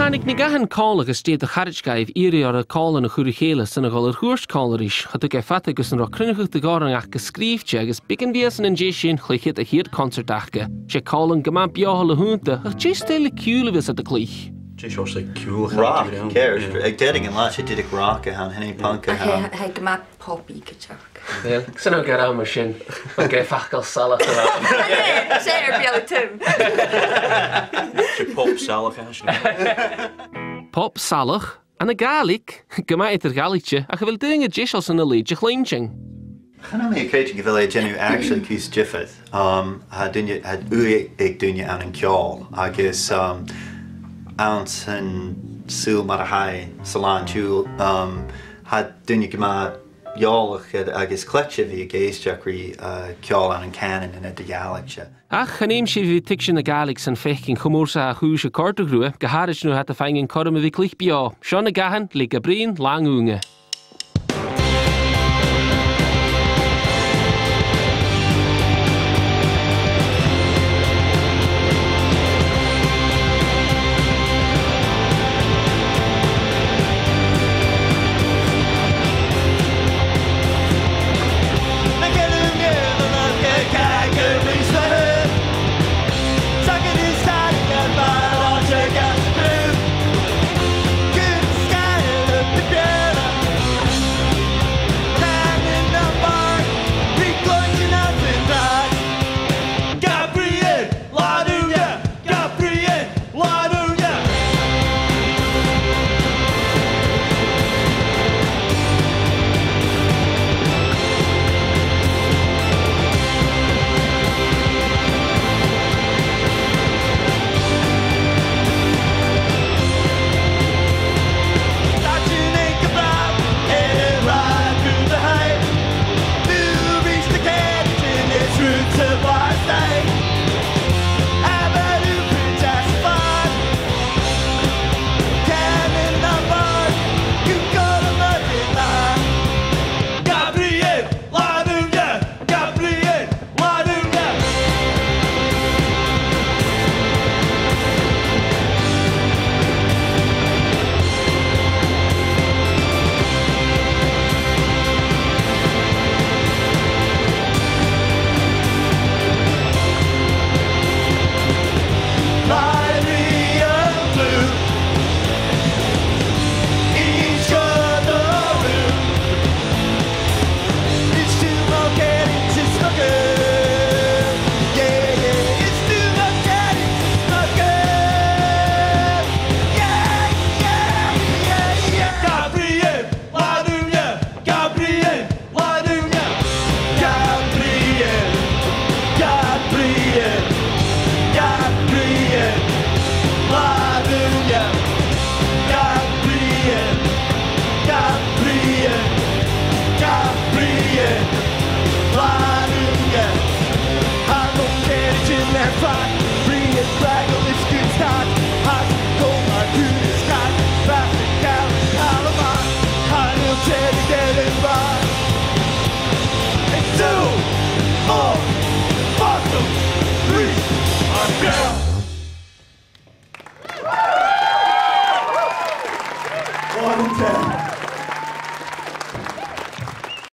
Hannig na Gathan cáil agus stéad a chaidh iri ar a cáil na chuair chéile san a gáil ar thuairt cáil éis, chu go fat agus an rocrunneach de gáran ach go scríbte agus bigan bías an dé sin chluichiad a hiad concert acha. Sé cáil an gama beáhal a húnta ach dé stéile ciúlavis a de clích. Just also cool. Rock, cares. Ag deading and lash, did a rock a henny punk a hand. I had my poppy guitar. Well, so now get out machine. I get facal salad. Yeah, say it, Tim. Pop salad. Pop salad and a Gaelic. Gama er Galicje. I will doing a dish as an allegiance lynching. I know me a creature give a genu actually keys jiffet. Had ui ig dunya an kjol. I guess ounce and sul marahai salon chul had dunya gama y'all I guess clutch of the gaze jackery kjol an cannon and at the Gaelic. Ach, chanéim sé bhí tic sin na Gaelics an fechcin chomórsa a chúis a cortagrua, gaharis nu hat a fangin corm a bhí clich biá. Sean na Gathan le Ga Bruidhinn Làn Ùine. Fire.